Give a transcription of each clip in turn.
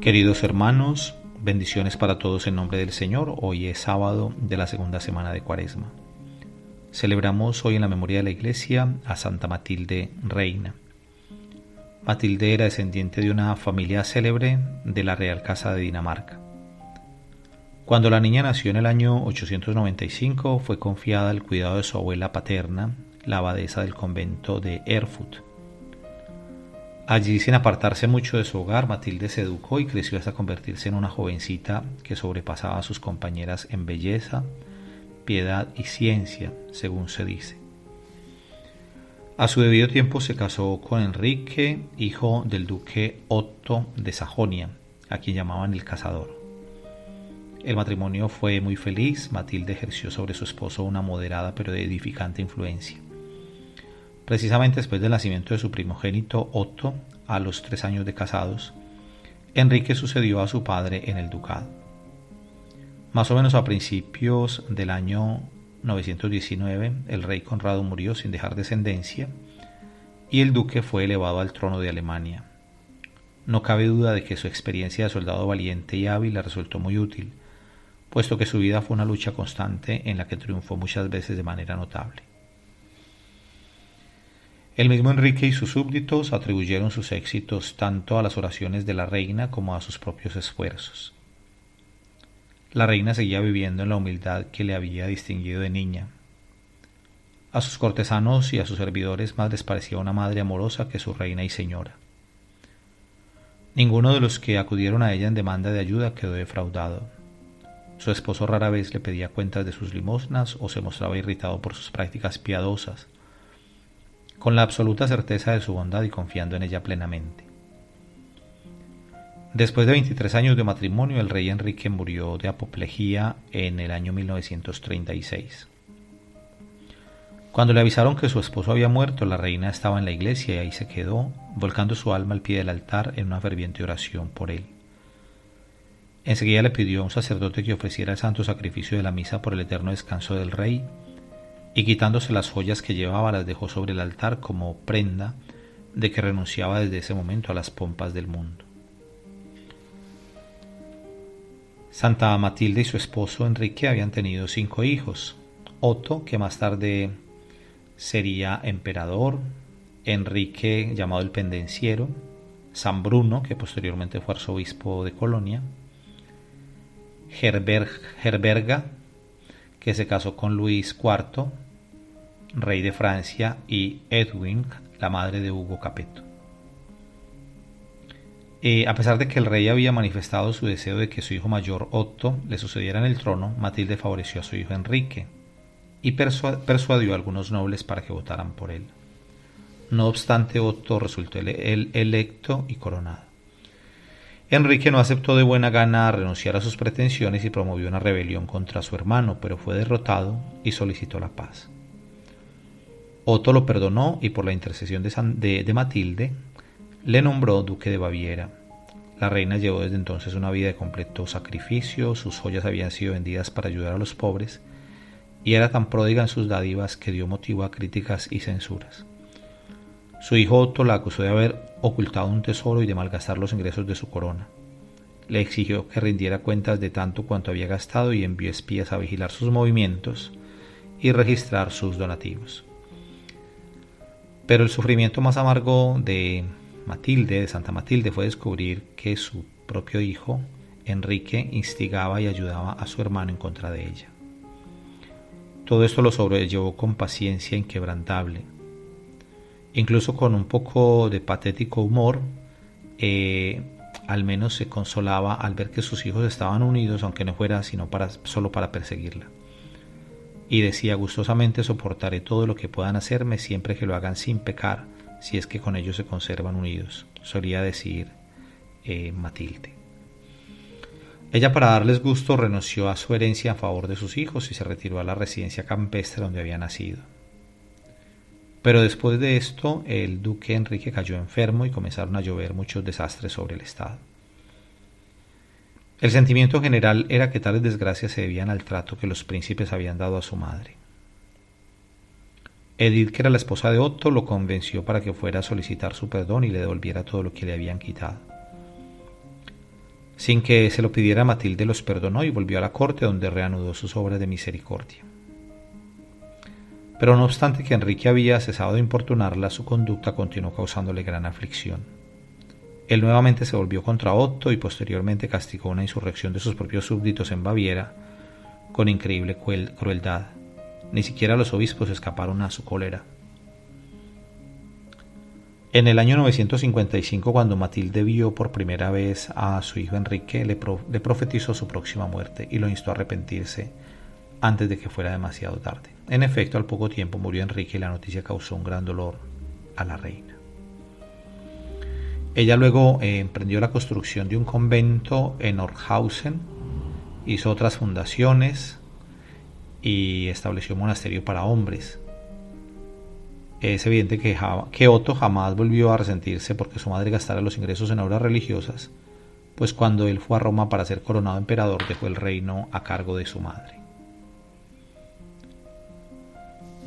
Queridos hermanos, bendiciones para todos en nombre del Señor. Hoy es sábado de la segunda semana de Cuaresma. Celebramos hoy en la memoria de la Iglesia a Santa Matilde, reina. Matilde era descendiente de una familia célebre de la Real Casa de Dinamarca. Cuando la niña nació en el año 895, fue confiada al cuidado de su abuela paterna, la abadesa del convento de Erfurt. Allí, sin apartarse mucho de su hogar, Matilde se educó y creció hasta convertirse en una jovencita que sobrepasaba a sus compañeras en belleza, piedad y ciencia, según se dice. A su debido tiempo se casó con Enrique, hijo del duque Otto de Sajonia, a quien llamaban el Cazador. El matrimonio fue muy feliz. Matilde ejerció sobre su esposo una moderada pero edificante influencia. Precisamente después del nacimiento de su primogénito Otto, a los 3 años de casados, Enrique sucedió a su padre en el ducado. Más o menos a principios del año 919, el rey Conrado murió sin dejar descendencia y el duque fue elevado al trono de Alemania. No cabe duda de que su experiencia de soldado valiente y hábil le resultó muy útil, puesto que su vida fue una lucha constante en la que triunfó muchas veces de manera notable. El mismo Enrique y sus súbditos atribuyeron sus éxitos tanto a las oraciones de la reina como a sus propios esfuerzos. La reina seguía viviendo en la humildad que le había distinguido de niña. A sus cortesanos y a sus servidores más les parecía una madre amorosa que su reina y señora. Ninguno de los que acudieron a ella en demanda de ayuda quedó defraudado. Su esposo rara vez le pedía cuentas de sus limosnas o se mostraba irritado por sus prácticas piadosas, con la absoluta certeza de su bondad y confiando en ella plenamente. Después de 23 años de matrimonio, el rey Enrique murió de apoplejía en el año 1936. Cuando le avisaron que su esposo había muerto, la reina estaba en la iglesia y ahí se quedó, volcando su alma al pie del altar en una ferviente oración por él. Enseguida le pidió a un sacerdote que ofreciera el santo sacrificio de la misa por el eterno descanso del rey, y quitándose las joyas que llevaba las dejó sobre el altar como prenda de que renunciaba desde ese momento a las pompas del mundo. Santa Matilde y su esposo Enrique habían tenido 5 hijos: Otto, que más tarde sería emperador; Enrique, llamado el Pendenciero; San Bruno, que posteriormente fue arzobispo de Colonia; Gerberga, que se casó con Luis IV, rey de Francia; y Edwin, la madre de Hugo Capeto. A pesar de que el rey había manifestado su deseo de que su hijo mayor Otto le sucediera en el trono, Matilde favoreció a su hijo Enrique y persuadió a algunos nobles para que votaran por él. No obstante, Otto resultó electo y coronado. Enrique no aceptó de buena gana renunciar a sus pretensiones y promovió una rebelión contra su hermano, pero fue derrotado y solicitó la paz. Otto lo perdonó y, por la intercesión de Matilde, le nombró duque de Baviera. La reina llevó desde entonces una vida de completo sacrificio. Sus joyas habían sido vendidas para ayudar a los pobres y era tan pródiga en sus dádivas que dio motivo a críticas y censuras. Su hijo Otto la acusó de haber ocultado un tesoro y de malgastar los ingresos de su corona. Le exigió que rindiera cuentas de tanto cuanto había gastado y envió espías a vigilar sus movimientos y registrar sus donativos. Pero el sufrimiento más amargo de Santa Matilde, fue descubrir que su propio hijo, Enrique, instigaba y ayudaba a su hermano en contra de ella. Todo esto lo sobrellevó con paciencia inquebrantable. Incluso con un poco de patético humor, al menos se consolaba al ver que sus hijos estaban unidos, aunque no fuera sino solo para perseguirla. Y decía: gustosamente soportaré todo lo que puedan hacerme, siempre que lo hagan sin pecar, si es que con ellos se conservan unidos, solía decir Matilde. Ella, para darles gusto, renunció a su herencia a favor de sus hijos y se retiró a la residencia campestre donde había nacido. Pero después de esto, el duque Enrique cayó enfermo y comenzaron a llover muchos desastres sobre el estado. El sentimiento general era que tales desgracias se debían al trato que los príncipes habían dado a su madre. Edith, que era la esposa de Otto, lo convenció para que fuera a solicitar su perdón y le devolviera todo lo que le habían quitado. Sin que se lo pidiera, Matilde los perdonó y volvió a la corte, donde reanudó sus obras de misericordia. Pero no obstante que Enrique había cesado de importunarla, su conducta continuó causándole gran aflicción. Él nuevamente se volvió contra Otto y posteriormente castigó una insurrección de sus propios súbditos en Baviera con increíble crueldad. Ni siquiera los obispos escaparon a su cólera. En el año 955, cuando Matilde vio por primera vez a su hijo Enrique, le profetizó su próxima muerte y lo instó a arrepentirse antes de que fuera demasiado tarde. En efecto, al poco tiempo murió Enrique y la noticia causó un gran dolor a la reina. Ella luego emprendió la construcción de un convento en Orhausen, hizo otras fundaciones y estableció un monasterio para hombres. Es evidente que Otto jamás volvió a resentirse porque su madre gastara los ingresos en obras religiosas, pues cuando él fue a Roma para ser coronado emperador dejó el reino a cargo de su madre.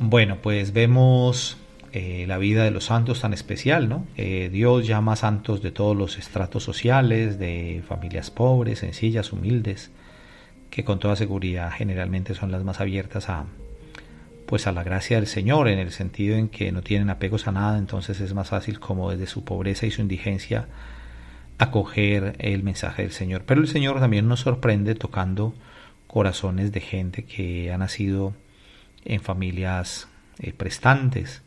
Bueno, pues vemos la vida de los santos tan especial, ¿no? Dios llama santos de todos los estratos sociales, de familias pobres, sencillas, humildes, que con toda seguridad generalmente son las más abiertas a la gracia del Señor, en el sentido en que no tienen apegos a nada. Entonces es más fácil, como desde su pobreza y su indigencia, acoger el mensaje del Señor. Pero el Señor también nos sorprende tocando corazones de gente que ha nacido en familias prestantes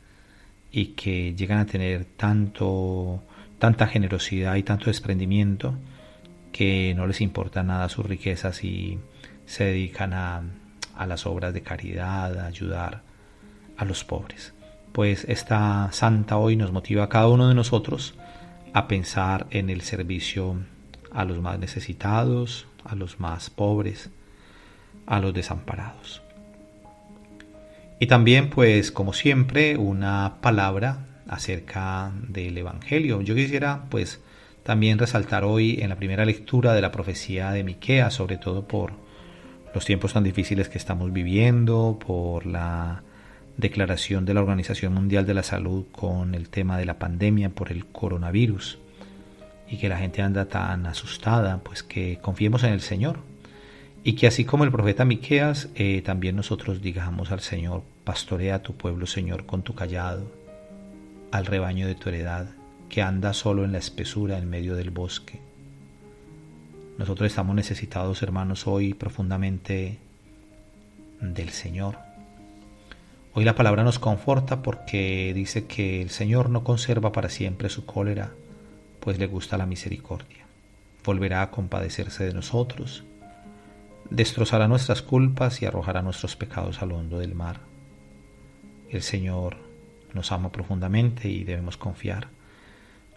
y que llegan a tener tanta generosidad y tanto desprendimiento que no les importa nada sus riquezas y se dedican a las obras de caridad, a ayudar a los pobres. Pues esta santa hoy nos motiva a cada uno de nosotros a pensar en el servicio a los más necesitados, a los más pobres, a los desamparados. Y también, pues como siempre, una palabra acerca del Evangelio. Yo quisiera pues también resaltar hoy en la primera lectura de la profecía de Miqueas, sobre todo por los tiempos tan difíciles que estamos viviendo, por la declaración de la Organización Mundial de la Salud con el tema de la pandemia por el coronavirus, y que la gente anda tan asustada, pues que confiemos en el Señor. Y que así como el profeta Miqueas, también nosotros digamos al Señor: pastorea a tu pueblo, Señor, con tu cayado, al rebaño de tu heredad, que anda solo en la espesura en medio del bosque. Nosotros estamos necesitados, hermanos, hoy profundamente del Señor. Hoy la palabra nos conforta porque dice que el Señor no conserva para siempre su cólera, pues le gusta la misericordia. Volverá a compadecerse de nosotros, destrozará nuestras culpas y arrojará nuestros pecados al hondo del mar. El Señor nos ama profundamente y debemos confiar.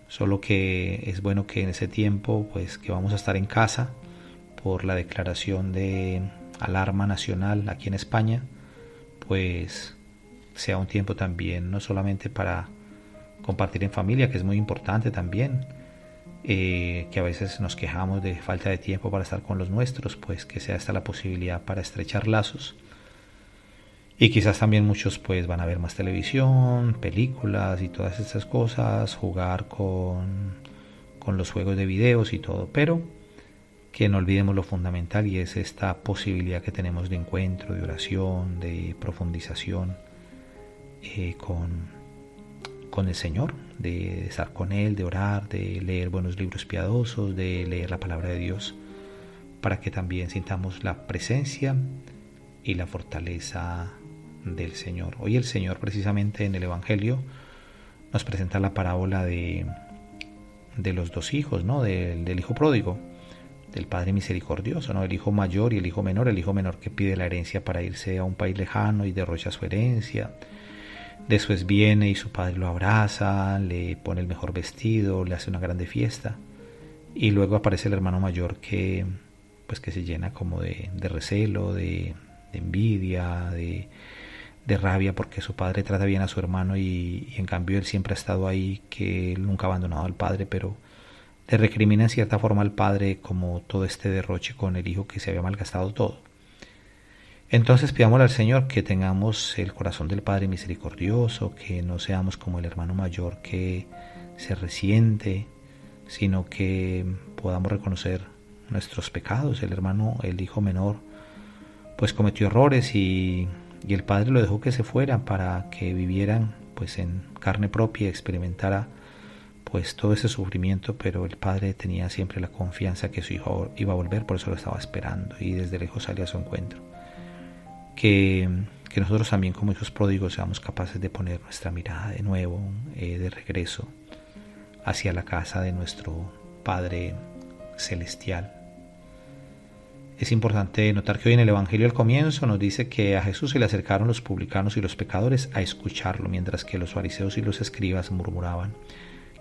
Solo que es bueno que en ese tiempo, pues que vamos a estar en casa por la declaración de alarma nacional aquí en España, pues sea un tiempo también no solamente para compartir en familia, que es muy importante también, que a veces nos quejamos de falta de tiempo para estar con los nuestros, pues que sea esta la posibilidad para estrechar lazos. Y quizás también muchos pues van a ver más televisión, películas y todas estas cosas, jugar con los juegos de videos y todo, pero que no olvidemos lo fundamental, y es esta posibilidad que tenemos de encuentro, de oración, de profundización con el Señor, de estar con Él, de orar, de leer buenos libros piadosos, de leer la palabra de Dios, para que también sintamos la presencia y la fortaleza del Señor. Hoy el Señor, precisamente en el Evangelio, nos presenta la parábola de los dos hijos, ¿no? Del hijo pródigo, del Padre misericordioso, ¿no? El hijo mayor y el hijo menor que pide la herencia para irse a un país lejano y derrocha su herencia. Después viene y su padre lo abraza, le pone el mejor vestido, le hace una grande fiesta, y luego aparece el hermano mayor que se llena como de recelo, de envidia, de rabia porque su padre trata bien a su hermano y en cambio él siempre ha estado ahí, que él nunca ha abandonado al padre, pero le recrimina en cierta forma al padre como todo este derroche con el hijo que se había malgastado todo. Entonces pidámosle al Señor que tengamos el corazón del Padre misericordioso, que no seamos como el hermano mayor que se resiente, sino que podamos reconocer nuestros pecados. El hijo menor, pues cometió errores y el padre lo dejó que se fuera para que vivieran pues en carne propia y experimentara pues todo ese sufrimiento, pero el padre tenía siempre la confianza que su hijo iba a volver, por eso lo estaba esperando y desde lejos salía a su encuentro. Que nosotros también como hijos pródigos seamos capaces de poner nuestra mirada de nuevo, de regreso hacia la casa de nuestro Padre Celestial. Es importante notar que hoy en el Evangelio al comienzo nos dice que a Jesús se le acercaron los publicanos y los pecadores a escucharlo, mientras que los fariseos y los escribas murmuraban.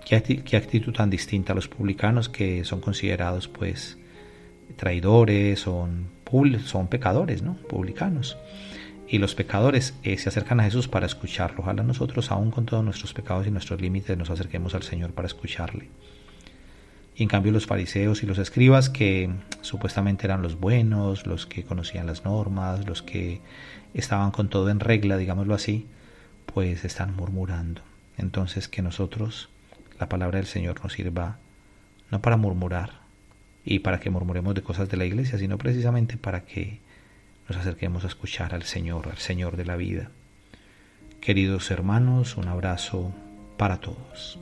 Qué actitud tan distinta a los publicanos, que son considerados pues traidores, son pecadores, ¿no? Publicanos. Y los pecadores se acercan a Jesús para escucharlo. Ojalá nosotros, aún con todos nuestros pecados y nuestros límites, nos acerquemos al Señor para escucharle. Y en cambio los fariseos y los escribas, que supuestamente eran los buenos, los que conocían las normas, los que estaban con todo en regla, digámoslo así, pues están murmurando. Entonces que nosotros, la palabra del Señor nos sirva no para murmurar y para que murmuremos de cosas de la iglesia, sino precisamente para que nos acerquemos a escuchar al Señor de la vida. Queridos hermanos, un abrazo para todos.